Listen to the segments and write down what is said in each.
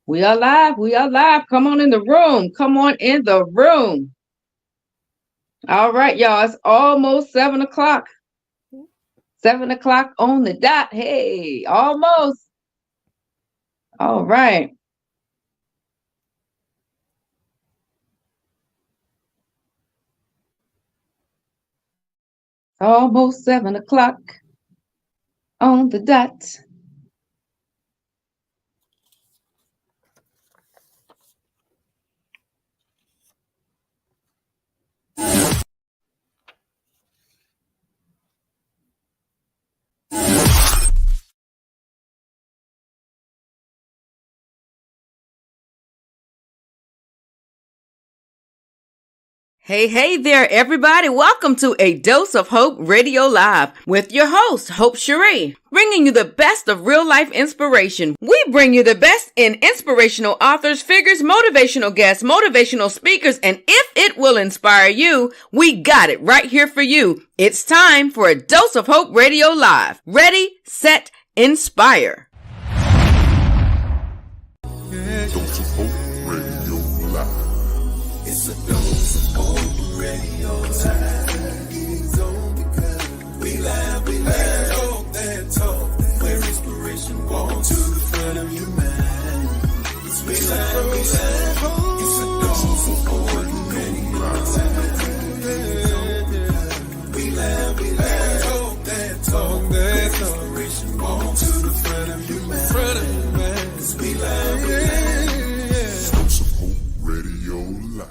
We are live. We are live. Come on in the room. Come on in the room. All right, y'all. It's almost 7 o'clock. 7 o'clock on the dot. Hey, almost. All right. Almost 7 o'clock on the dot. Hey, hey there, everybody. Welcome to A Dose of Hope Radio Live with your host, Hope Cherie, bringing you the best of real life inspiration. We bring you the best in inspirational authors, figures, motivational guests, motivational speakers, and if it will inspire you, we got it right here for you. It's time for A Dose of Hope Radio Live. Ready, set, inspire. Dose of Hope Radio Live. It's a dose of hope radio time. We laugh, talk that talk. Where inspiration walks to the front of your mind. We laugh, it's a dose of hope radio time. We laugh, talk that talk. Where inspiration walks to the front of your mind. We laugh, Dose of Hope Radio Live.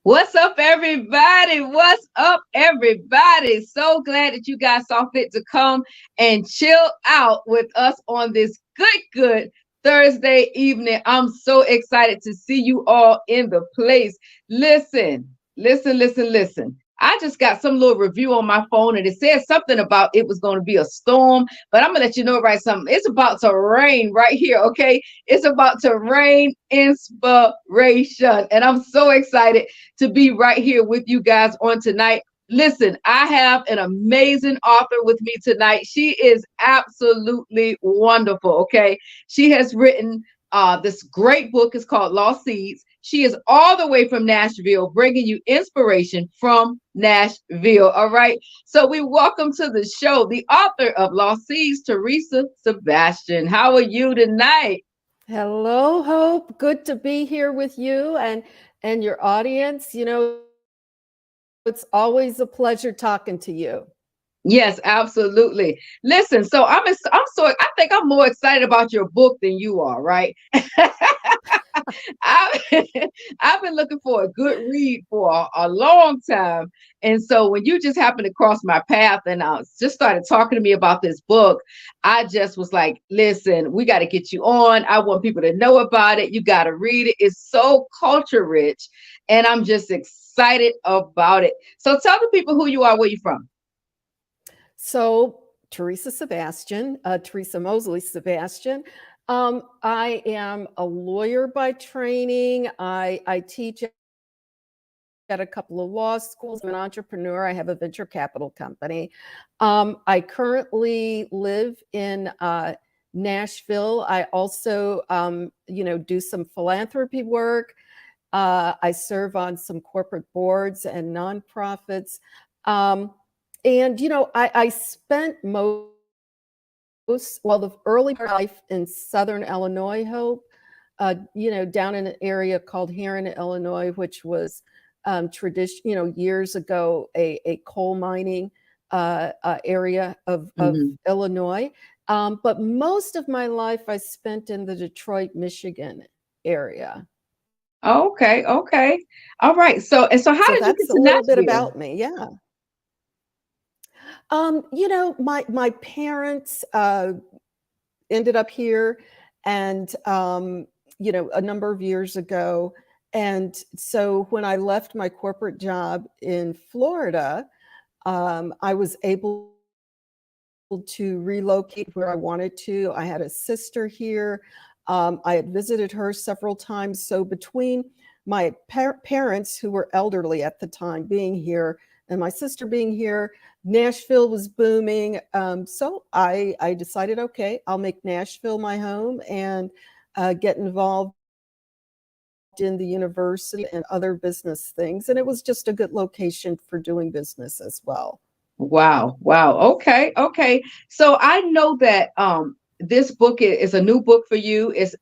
What's up, everybody? What's up, everybody? So glad that you guys saw fit to come and chill out with us on this good Thursday evening. I'm so excited to see you all in the place. Listen. I just got some little review on my phone and it says something about it was going to be a storm, but I'm going to let you know right something. It's about to rain right here, okay? It's about to rain inspiration. And I'm so excited to be right here with you guys on tonight. Listen, I have an amazing author with me tonight. She is absolutely wonderful, okay? She has written this great book. It's called Lost Seeds. She is all the way from Nashville, bringing you inspiration from Nashville. All right. So we welcome to the show the author of Lost Seeds, Teresa Sebastian. How are you tonight? Hello, Hope. Good to be here with you and your audience. You know, it's always a pleasure talking to you. Yes, absolutely. Listen, so I think I'm more excited about your book than you are, right? I've, I've been looking for a good read for a long time. And so when you just happened to cross my path and just started talking to me about this book, I just was like, listen, we got to get you on. I want people to know about it. You got to read it. It's so culture rich. And I'm just excited about it. So tell the people who you are, where you from. So, Teresa Mosley Sebastian. I am a lawyer by training. I teach at a couple of law schools. I'm an entrepreneur. I have a venture capital company. I currently live in Nashville. I also, do some philanthropy work. I serve on some corporate boards and nonprofits. I spent the early part of life in Southern Illinois, Hope, down in an area called Heron, Illinois, which was years ago, a coal mining area of Illinois. But most of my life I spent in the Detroit, Michigan area. Okay. All right. So how did you get to a little bit Nashville? about me? Yeah. My parents ended up here and a number of years ago. And so when I left my corporate job in Florida, I was able to relocate where I wanted to. I had a sister here. I had visited her several times. So between my parents, who were elderly at the time, being here, and my sister being here, Nashville was booming. So I decided, okay, I'll make Nashville my home and get involved in the university and other business things. And it was just a good location for doing business as well. Wow. Wow. Okay. Okay. So I know that this book is a new book for you. It's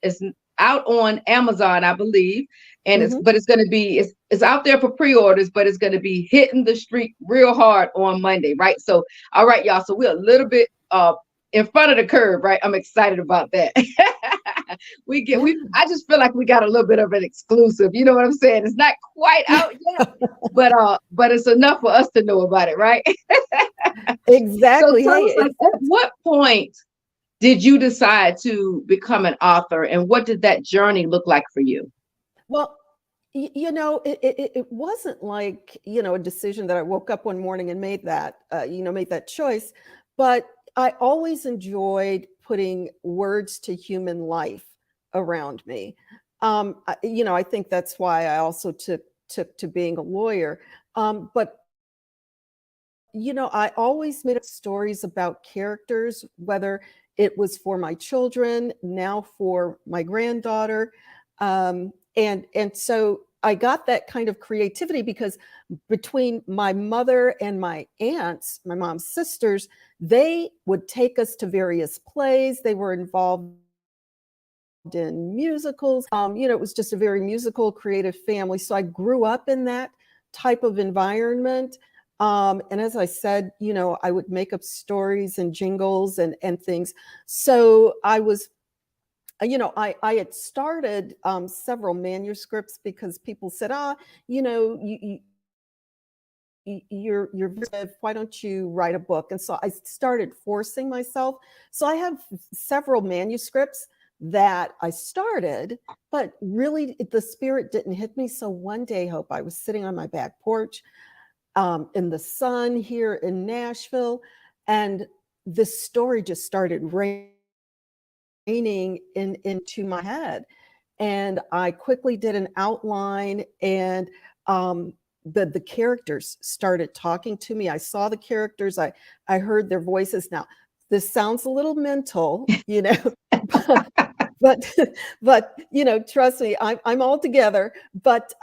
out on Amazon, I believe. And it's going to be it's out there for pre-orders, but it's going to be hitting the street real hard on Monday, right? So all right, y'all. So we're a little bit in front of the curve, right? I'm excited about that. I just feel like we got a little bit of an exclusive. You know what I'm saying? It's not quite out yet, but it's enough for us to know about it, right? Exactly. So tell us, like, at what point did you decide to become an author, and what did that journey look like for you? Well, it wasn't like, a decision that I woke up one morning and made that choice, but I always enjoyed putting words to human life around me. I think that's why I also took to being a lawyer. But I always made up stories about characters, whether it was for my children, now for my granddaughter. And so I got that kind of creativity because between my mother and my aunts, my mom's sisters, they would take us to various plays. They were involved in musicals. It was just a very musical, creative family. So I grew up in that type of environment. And as I said, I would make up stories and jingles and things. So I was, I had started several manuscripts because people said, you're why don't you write a book? And so I started forcing myself. So I have several manuscripts that I started, but really the spirit didn't hit me. So one day, Hope, I was sitting on my back porch in the sun here in Nashville, and this story just started raining into my head. And I quickly did an outline, and the characters started talking to me. I saw the characters. I heard their voices. Now, this sounds a little mental, but trust me, I'm all together. But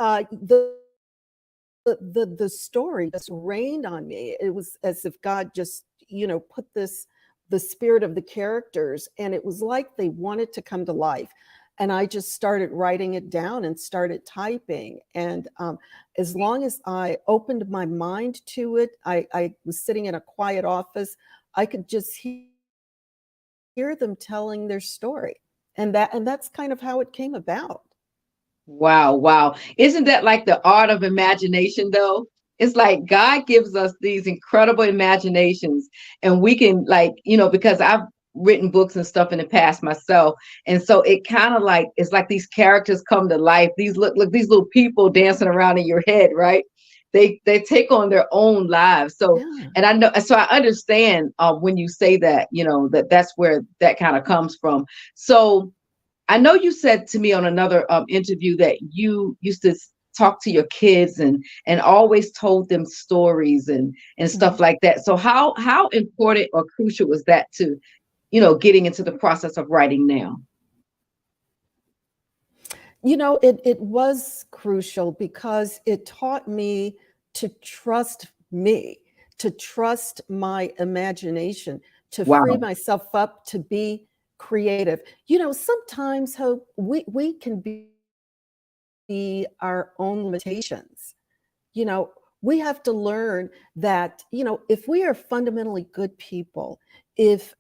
the story just rained on me. It was as if God just put the spirit of the characters, and it was like they wanted to come to life. And I just started writing it down and started typing. And as long as I opened my mind to it, I was sitting in a quiet office, I could just hear them telling their story. And that's kind of how it came about. Wow, wow. Isn't that like the art of imagination, though? It's like God gives us these incredible imaginations, and we can, like, because I've written books and stuff in the past myself. And so it kind of like, it's like these characters come to life. These look these little people dancing around in your head, right? They take on their own lives. So, Yeah. and I understand when you say that, that's where that kind of comes from. So I know you said to me on another interview that you used to talk to your kids and always told them stories and stuff like that. So how important or crucial was that to, getting into the process of writing now? It was crucial because it taught me to trust me, to trust my imagination, to free Wow. myself up, to be creative. Sometimes, Hope, we can be our own limitations. We have to learn that, if we are fundamentally good people, if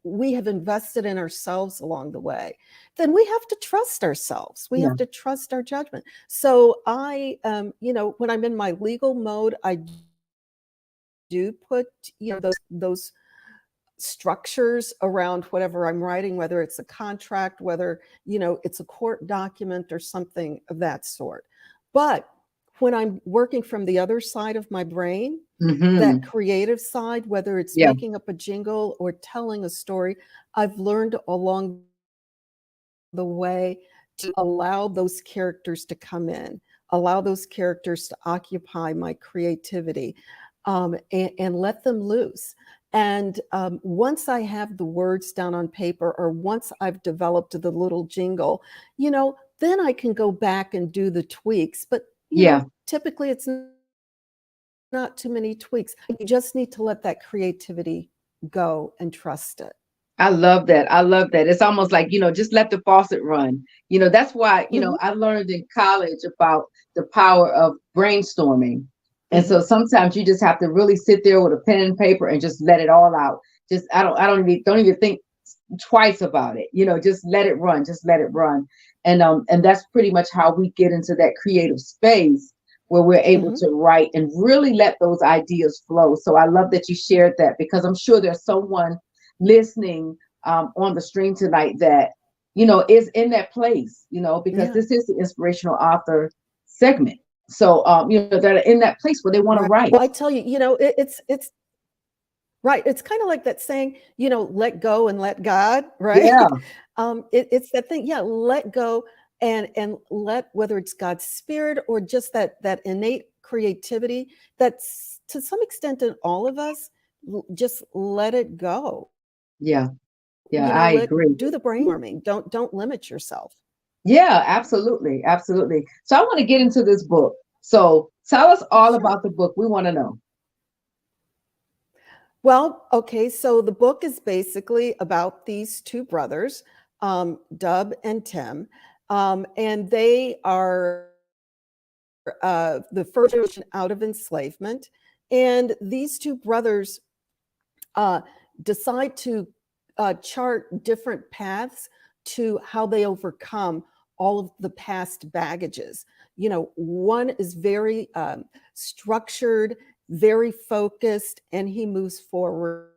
we have invested in ourselves along the way, then we have to trust ourselves. We have to trust our judgment. So I, when I'm in my legal mode, I do put, those structures around whatever I'm writing, whether it's a contract, whether, it's a court document or something of that sort. But when I'm working from the other side of my brain, that creative side, whether it's making up a jingle or telling a story, I've learned along the way to allow those characters to come in, allow those characters to occupy my creativity, and let them loose. And once I have the words down on paper, or once I've developed the little jingle, then I can go back and do the tweaks. But, Yeah. typically it's not too many tweaks. You just need to let that creativity go and trust it. I love that. I love that. It's almost like, just let the faucet run. That's why, Mhm. I learned in college about the power of brainstorming. And Mhm. so sometimes you just have to really sit there with a pen and paper and just let it all out. Just don't even think twice about it. Just let it run. Just let it run. And that's pretty much how we get into that creative space where we're able Mhm. to write and really let those ideas flow. So I love that you shared that, because I'm sure there's someone listening on the stream tonight that is in that place, because Yeah. this is the inspirational author segment. So that are in that place where they want to Right. write. Well, I tell you, it's right. It's kind of like that saying, let go and let God, right? Yeah, It's that thing, yeah, let go and let, whether it's God's spirit or just that innate creativity that's to some extent in all of us, just let it go. yeah, yeah, I agree. Do the brainstorming. Don't limit yourself. Yeah, absolutely, absolutely. So I want to get into this book. So tell us all Sure. about the book. We want to know. Well, okay, so the book is basically about these two brothers, Dub and Tim, and they are the first generation out of enslavement. And these two brothers uh, decide to chart different paths to how they overcome all of the past baggages. One is very structured, very focused, and he moves forward.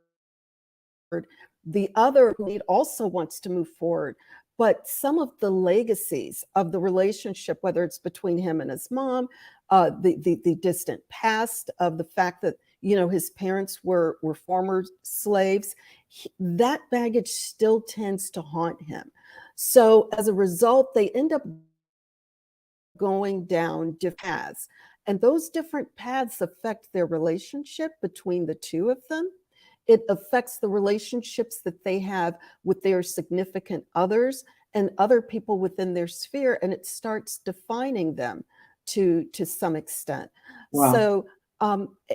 The other also wants to move forward, but some of the legacies of the relationship, whether it's between him and his mom, the distant past of the fact that his parents were former slaves, that baggage still tends to haunt him. So as a result, they end up going down different paths, and those different paths affect their relationship between the two of them. It affects the relationships that they have with their significant others and other people within their sphere, and it starts defining them to some extent. Wow. So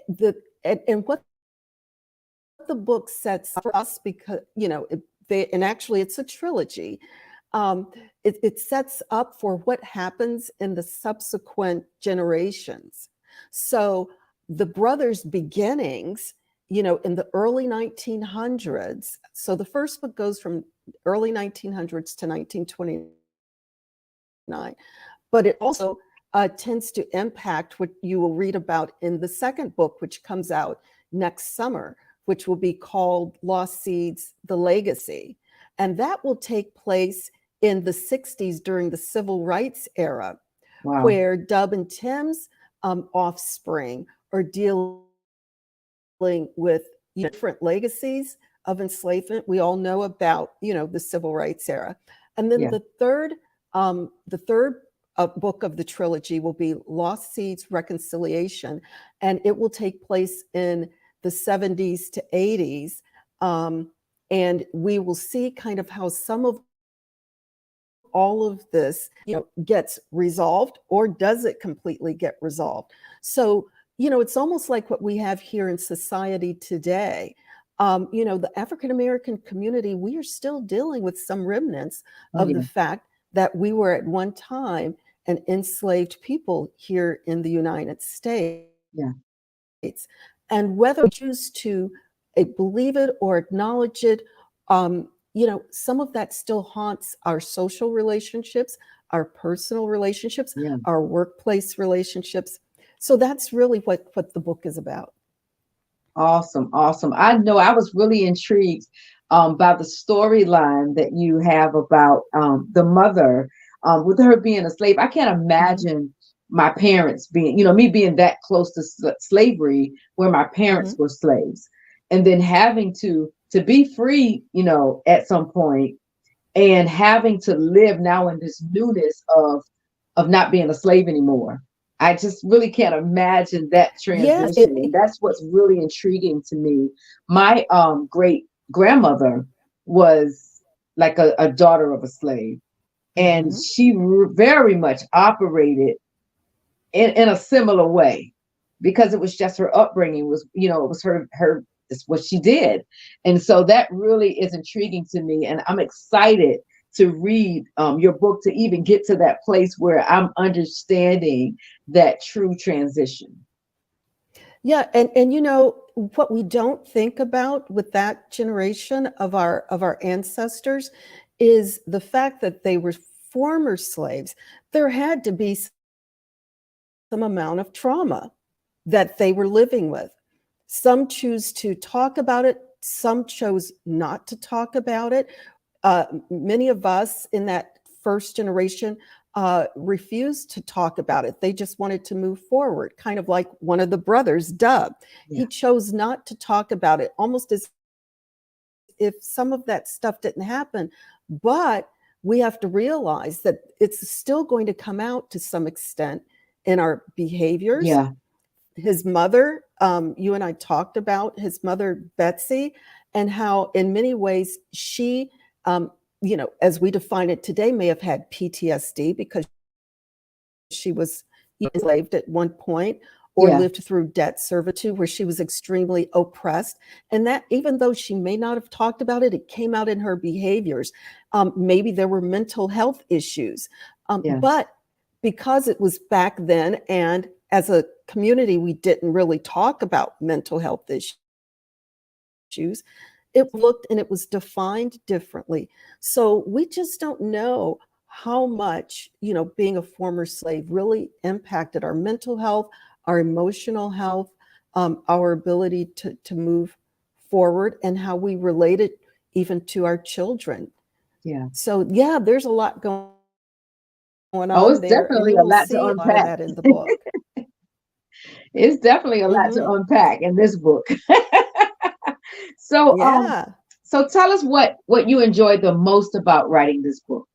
the and what the book sets for us, because and actually it's a trilogy. It sets up for what happens in the subsequent generations. So the brothers' beginnings, in the early 1900s. So the first book goes from early 1900s to 1929, but it also tends to impact what you will read about in the second book, which comes out next summer, which will be called Lost Seeds, The Legacy. And that will take place in the 60s during the civil rights era, Wow. where Dub and Tim's offspring are dealing with different legacies of enslavement. We all know about, the civil rights era. And then Yeah. the third book of the trilogy will be Lost Seeds, Reconciliation, and it will take place in the 70s to 80s. And we will see kind of how some of all of this, gets resolved, or does it completely get resolved? So, it's almost like what we have here in society today. The African American community, we are still dealing with some remnants Oh, of yeah. the fact that we were at one time an enslaved people here in the United States. Yeah. And whether we choose to believe it or acknowledge it, some of that still haunts our social relationships, our personal relationships, Yeah. our workplace relationships. So that's really what the book is about. Awesome. Awesome. I know I was really intrigued by the storyline that you have about the mother, with her being a slave. I can't Mhm. imagine my parents being, me being that close to slavery where my parents Mhm. were slaves, and then having to be free, at some point, and having to live now in this newness of of not being a slave anymore. I just really can't imagine that Yeah, transition. And that's what's really intriguing to me. My great grandmother was like a daughter of a slave, and mhm. she very much operated in a similar way, because it was just her upbringing, was, you know, it was her it's what she did. And so that really is intriguing to me, and I'm excited to read your book, to even get to that place where I'm understanding that true transition. Yeah, and you know what we don't think about with that generation of our ancestors is the fact that they were former slaves. There had to be some amount of trauma that they were living with. Some choose to talk about it, some chose not to talk about it. Many of us in that first generation refused to talk about it. They just wanted to move forward, kind of like one of the brothers, Dub. Yeah. He chose not to talk about it, almost as if some of that stuff didn't happen. But we have to realize that it's still going to come out to some extent in our behaviors. Yeah. His mother, you and I talked about his mother, Betsy, and how in many ways she, you know, as we define it today, may have had PTSD because she was enslaved at one point, or Yeah. lived through debt servitude where she was extremely oppressed. And that, even though she may not have talked about it, it came out in her behaviors. Maybe there were mental health issues. Yes. But because it was back then, and as a community, we didn't really talk about mental health issues, it looked and it was defined differently. So we just don't know how much, you know, being a former slave really impacted our mental health, our emotional health, our ability to move forward, and how we related even to our children. Yeah. So yeah, there's a lot going Oh, on it's there, and definitely you a will lot to see a lot of unpack. that in the book. It's definitely a lot to Hmm. unpack in this book. So, Yeah. so tell us what you enjoyed the most about writing this book.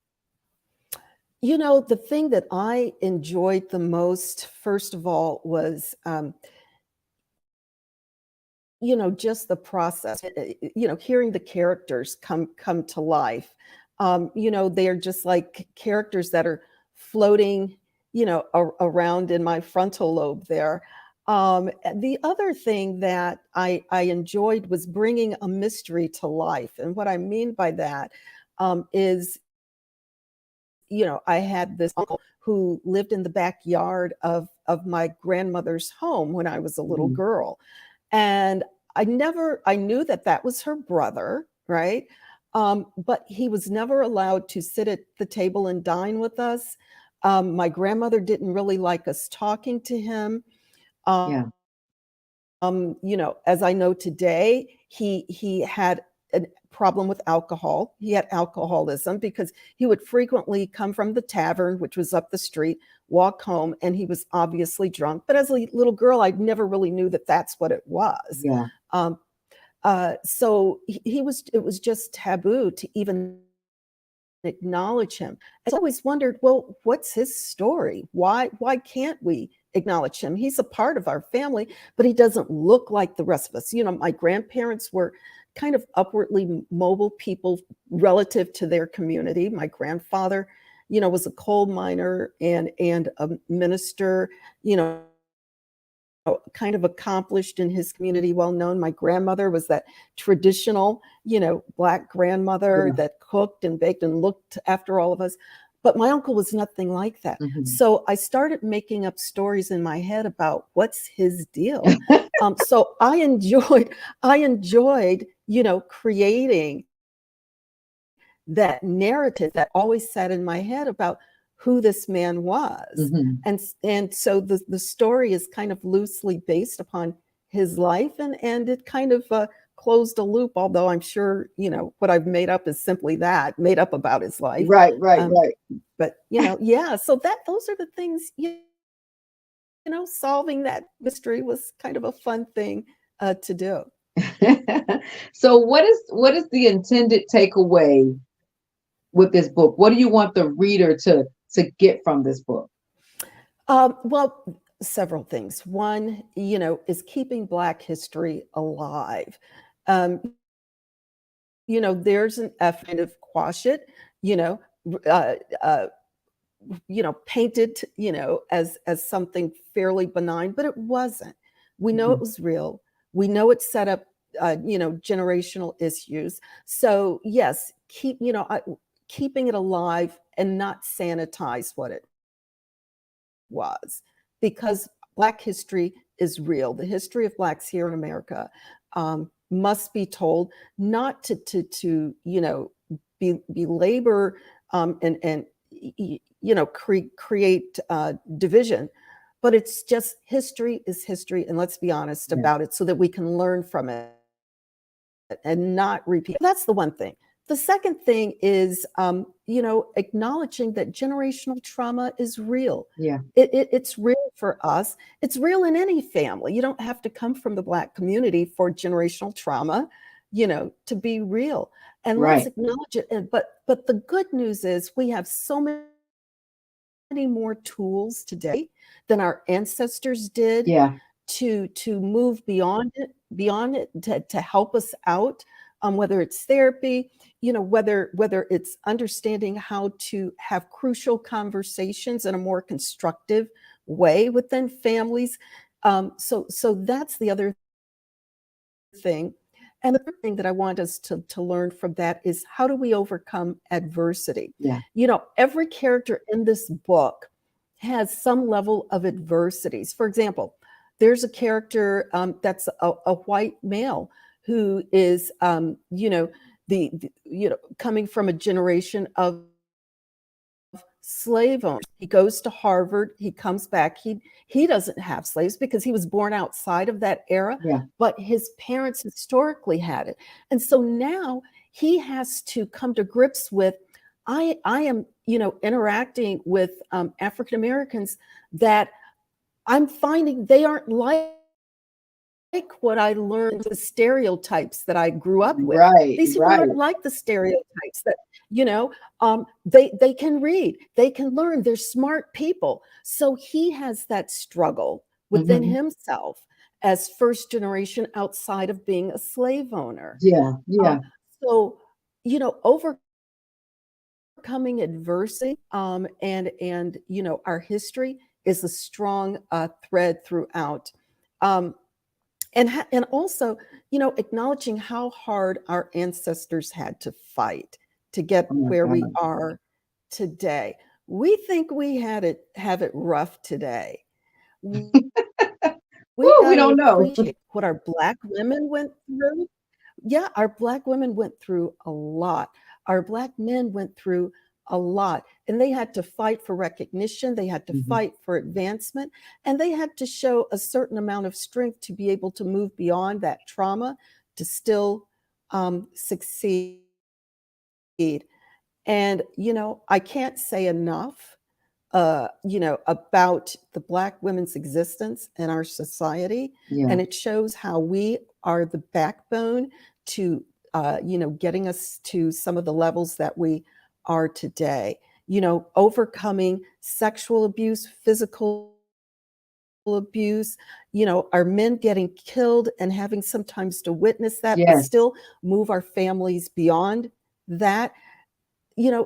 You know, the thing that I enjoyed the most, first of all, was, you know, just the process, you know, hearing the characters come to life. You know, they're just like characters that are floating, you know, around in my frontal lobe there. The other thing that I enjoyed was bringing a mystery to life. And what I mean by that is, you know, I had this uncle who lived in the backyard of my grandmother's home when I was a little Mhm. girl. And I knew that that was her brother, right? But he was never allowed to sit at the table and dine with us. My grandmother didn't really like us talking to him. Um, Yeah. you know, as I know today, he had a problem with alcohol. He had alcoholism because he would frequently come from the tavern, which was up the street, walk home, and he was obviously drunk. But as a little girl, I never really knew that that's what it was. Yeah. Um, so he was. It was just taboo to even acknowledge him. I always wondered, well, what's his story? Why can't we acknowledge him? He's a part of our family, but he doesn't look like the rest of us. You know, my grandparents were kind of upwardly mobile people relative to their community. My grandfather, you know, was a coal miner and a minister, you know, kind of accomplished in his community, well known. My grandmother was that traditional, you know, Black grandmother Yeah. that cooked and baked and looked after all of us. But my uncle was nothing like that. Mhm. So I started making up stories in my head about what's his deal. So I enjoyed, you know, creating that narrative that always sat in my head about who this man was. Mhm. And so the story is kind of loosely based upon his life, and it kind of closed a loop, although I'm sure, you know, what I've made up is simply that, made up about his life. Right, right, Um, right. but, you know, yeah, so those are the things, you know, solving that mystery was kind of a fun thing to do. So what is the intended takeaway with this book? What do you want the reader to get from this book? Well, several things. One, is keeping Black history alive. Um, there's an effort to quash it, you know, uh, uh, painted, as something fairly benign, but it wasn't. We know it was real. We know it set up, generational issues. So yes, keeping it alive and not sanitize what it was, because Black history is real. The history of Blacks here in America must be told, not to belabor and create division, but it's just history is history, and let's be honest about it, so that we can learn from it and not repeat. That's the one thing. The second thing is, acknowledging that generational trauma is real. Yeah. It's real for us. It's real in any family. You don't have to come from the Black community for generational trauma, to be real. And let's acknowledge it. But the good news is we have so many more tools today than our ancestors did. Yeah. To move beyond it, to help us out, whether it's therapy, whether it's understanding how to have crucial conversations in a more constructive way within families. So that's the other thing. And the third thing that I want us to learn from that is, how do we overcome adversity? Yeah. Every character in this book has some level of adversities. For example, there's a character that's a white male who is, coming from a generation of slave owners. He goes to Harvard. He comes back. He doesn't have slaves because he was born outside of that era. Yeah. But his parents historically had it, and so now he has to come to grips with, I am, interacting with African Americans that I'm finding they aren't like what I learned, the stereotypes that I grew up with. Right. These people aren't like the stereotypes that, they can read, they can learn, they're smart people. So he has that struggle within himself as first generation outside of being a slave owner. Yeah. Yeah. So, overcoming adversity, and our history is a strong thread throughout. And also, acknowledging how hard our ancestors had to fight to get where we are today. We think we have it rough today. We don't know appreciate what our Black women went through. Yeah, our Black women went through a lot. Our Black men went through a lot, and they had to fight for recognition. They had to fight for advancement, and they had to show a certain amount of strength to be able to move beyond that trauma to still succeed. And, I can't say enough, about the Black women's existence in our society. Yeah. And it shows how we are the backbone to, getting us to some of the levels that we are today, overcoming sexual abuse, physical abuse, our men getting killed and having sometimes to witness that, but still move our families beyond that,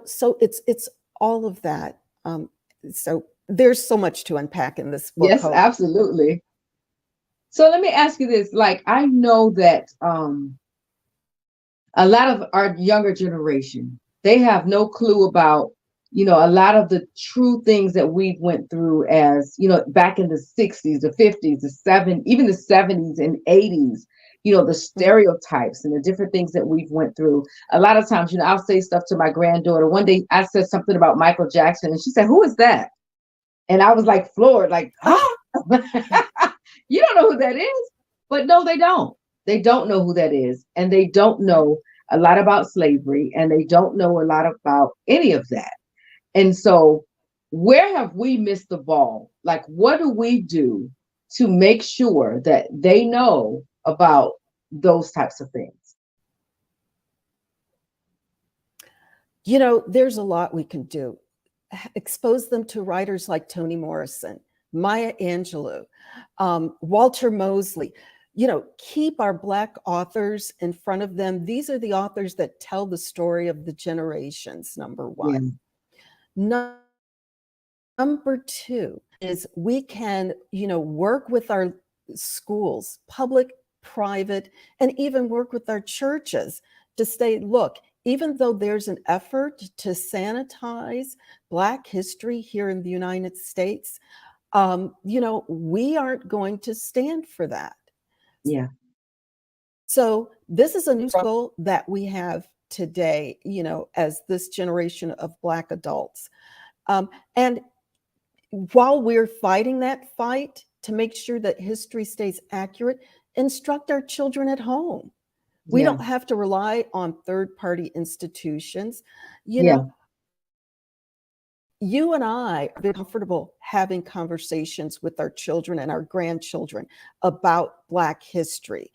so it's all of that. So there's so much to unpack in this book. Yes, absolutely. So let me ask you this. Like, I know that a lot of our younger generation, they have no clue about, a lot of the true things that we went through as, back in the 60s, the 50s, the 70s, even the 70s and 80s, the stereotypes and the different things that we've went through. A lot of times, I'll say stuff to my granddaughter. One day I said something about Michael Jackson and she said, "Who is that?" And I was like floored, like, huh? You don't know who that is? But no, they don't. They don't know who that is. And they don't know a lot about slavery, and they don't know a lot about any of that. And so where have we missed the ball? Like, what do we do to make sure that they know about those types of things? There's a lot we can do. Expose them to writers like Toni Morrison, Maya Angelou, Walter Mosley. Keep our Black authors in front of them. These are the authors that tell the story of the generations, number one. Number two is we can, work with our schools, public, private, and even work with our churches to say, look, even though there's an effort to sanitize Black history here in the United States, we aren't going to stand for that. Yeah. So this is a new struggle that we have today, as this generation of Black adults. And while we're fighting that fight to make sure that history stays accurate, instruct our children at home. We don't have to rely on third-party institutions. You and I are very comfortable having conversations with our children and our grandchildren about Black history.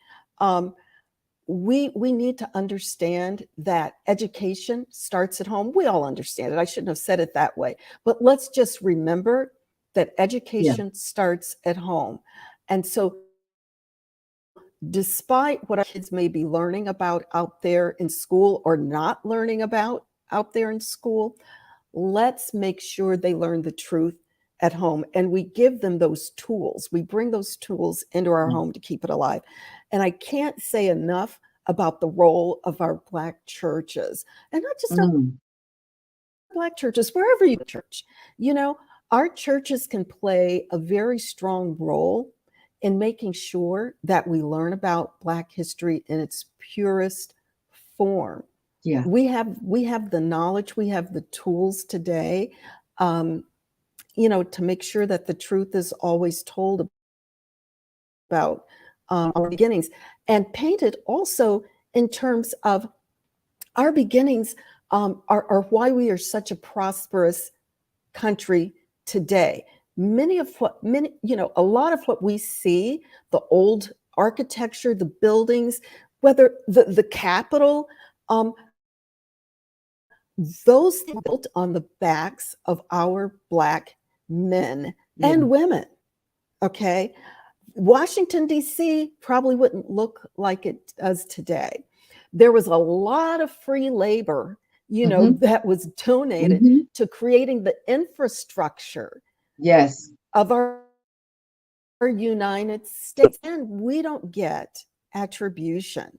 We need to understand that education starts at home. We all understand it. I shouldn't have said it that way. But let's just remember that education starts at home. And so despite what our kids may be learning about out there in school or not learning about out there in school, let's make sure they learn the truth at home, and we give them those tools. We bring those tools into our home to keep it alive. And I can't say enough about the role of our Black churches, and not just our Black churches, wherever you go to church. Our churches can play a very strong role in making sure that we learn about Black history in its purest form. Yeah. We have the knowledge, we have the tools today, to make sure that the truth is always told about our beginnings, and painted also in terms of our beginnings are why we are such a prosperous country today. A lot of what we see, the old architecture, the buildings, whether the Capitol, those things built on the backs of our Black men and women. Okay. Washington, D.C. probably wouldn't look like it does today. There was a lot of free labor, that was donated to creating the infrastructure of our United States. And we don't get attribution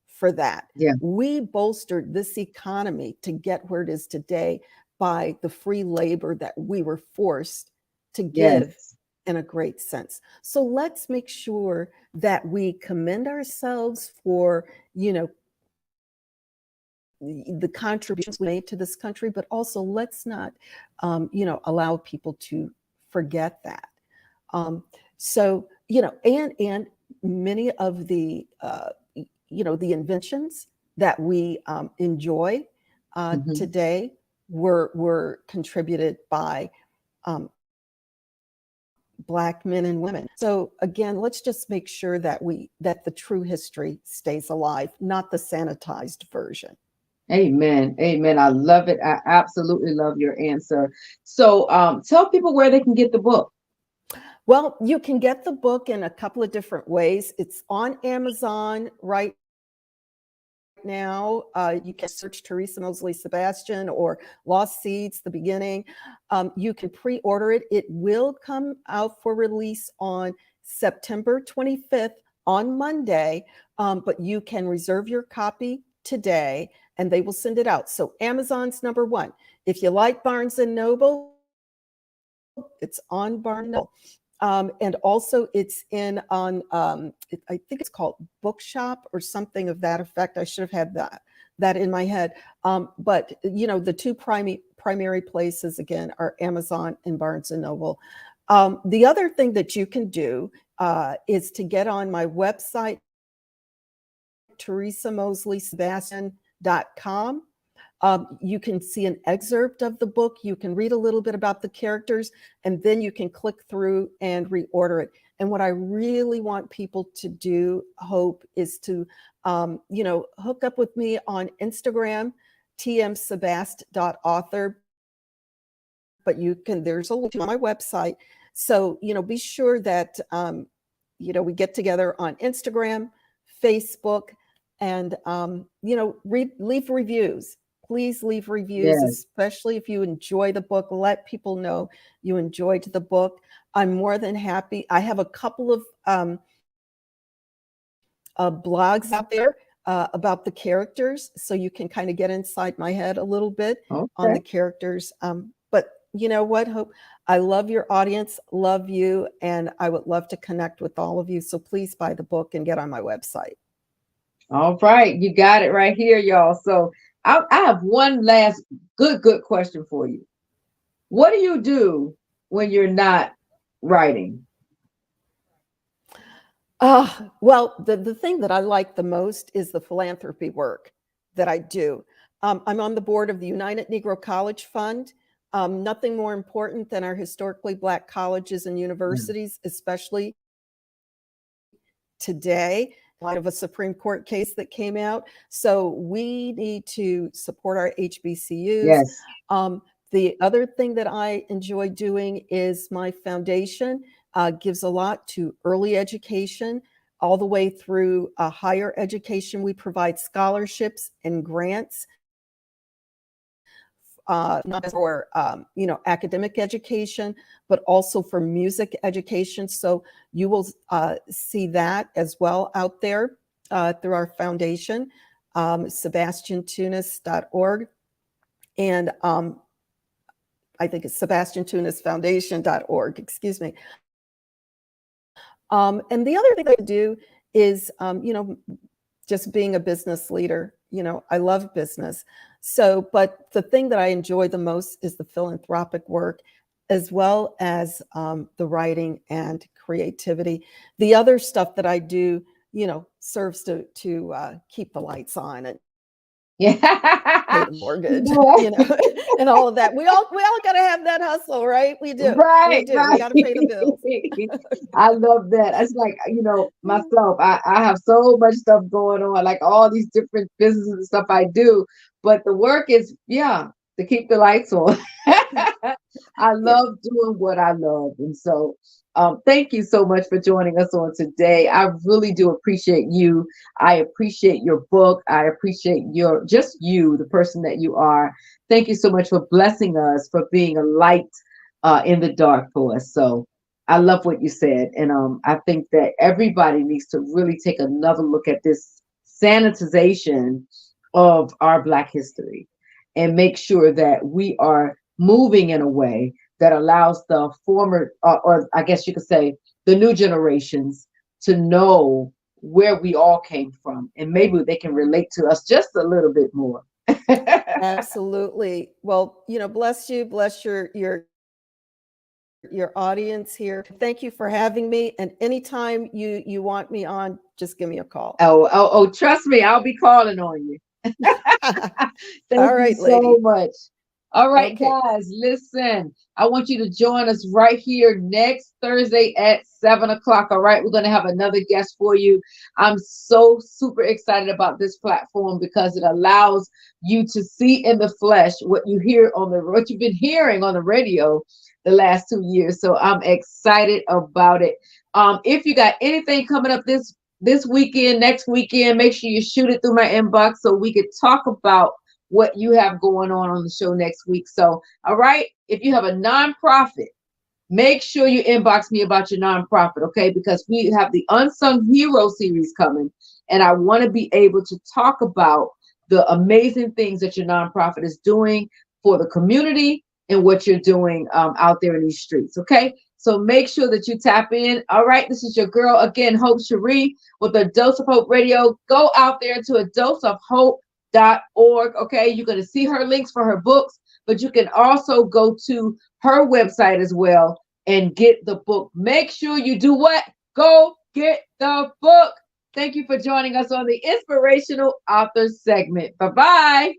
for that. We bolstered this economy to get where it is today by the free labor that we were forced to give in a great sense. So let's make sure that we commend ourselves for, the contributions we made to this country, but also let's not, allow people to forget that. And many of the, the inventions that we enjoy today were contributed by Black men and women. So again, let's just make sure that the true history stays alive, not the sanitized version. Amen. Amen. I love it. I absolutely love your answer. So tell people where they can get the book. Well, you can get the book in a couple of different ways. It's on Amazon right now. You can search Teresa Mosley Sebastian or Lost Seeds, the beginning. You can pre-order it. It will come out for release on September 25th on Monday, but you can reserve your copy today and they will send it out. So Amazon's number one. If you like Barnes & Noble, it's on Barnes & Noble. And also it's on I think it's called Bookshop or something of that effect. I should have had that in my head. But the two primary places again are Amazon and Barnes & Noble. The other thing that you can do is to get on my website, teresamosleysebastian.com. You can see an excerpt of the book. You can read a little bit about the characters, and then you can click through and reorder it. And what I really want people to do, Hope, is to, hook up with me on Instagram, tmsebast.author. But there's a link on my website So, be sure that, we get together on Instagram, Facebook, and, leave reviews. Please leave reviews, Yes. especially if you enjoy the book. Let people know you enjoyed the book. I'm more than happy. I have a couple of blogs out there about the characters, so you can kind of get inside my head a little bit on the Okay. characters. But you know what, Hope? I love your audience, love you, and I would love to connect with all of you. So please buy the book and get on my website. All right. You got it right here, y'all. So I have one last good question for you. What do you do when you're not writing? Well, the thing that I like the most is the philanthropy work that I do. I'm on the board of the United Negro College Fund. Nothing more important than our historically Black colleges and universities, especially today, in light of a Supreme Court case that came out. So we need to support our HBCUs. Yes. The other thing that I enjoy doing is my foundation gives a lot to early education, all the way through higher education. We provide scholarships and grants, not for academic education, but also for music education. So you will see that as well out there through our foundation, sebastiantunis.org. And I think it's sebastiantunisfoundation.org, excuse me. And the other thing I do is, just being a business leader. I love business. So, but the thing that I enjoy the most is the philanthropic work, as well as the writing and creativity. The other stuff that I do, serves to keep the lights on and pay Yeah. the mortgage, and all of that. We all got to have that hustle, right? We do. Right, We right. got to pay the bills. I love that. It's like, myself, I have so much stuff going on, like all these different businesses and stuff I do, but the work is, to keep the lights on. I Yeah. love doing what I love. And so, thank you so much for joining us on today. I really do appreciate you. I appreciate your book. I appreciate you, the person that you are. Thank you so much for blessing us, for being a light in the dark for us. So I love what you said. And I think that everybody needs to really take another look at this sanitization of our Black history and make sure that we are moving in a way that allows the former, or I guess you could say the new generations, to know where we all came from. And maybe they can relate to us just a little bit more. Absolutely. Well, bless you, bless your audience here. Thank you for having me. And anytime you want me on, just give me a call. Oh, trust me, I'll be calling on you. Thank All right, you so lady. much. All right, Okay. guys, listen. I want you to join us right here next Thursday at 7:00. All right, we're going to have another guest for you. I'm so super excited about this platform because it allows you to see in the flesh what you've been hearing on the radio the last 2 years. So I'm excited about it. If you got anything coming up this weekend, next weekend, make sure you shoot it through my inbox so we could talk about what you have going on the show next week. So, all right, if you have a nonprofit, make sure you inbox me about your nonprofit, okay? Because we have the Unsung Hero series coming, and I want to be able to talk about the amazing things that your nonprofit is doing for the community and what you're doing out there in these streets, okay? So make sure that you tap in. All right, this is your girl again, Hope Cherie, with a Dose of Hope Radio. Go out there to adoseofhope.org. Okay, you're going to see her links for her books, but you can also go to her website as well and get the book. Make sure you do what? Go get the book. Thank you for joining us on the Inspirational Author segment. Bye-bye.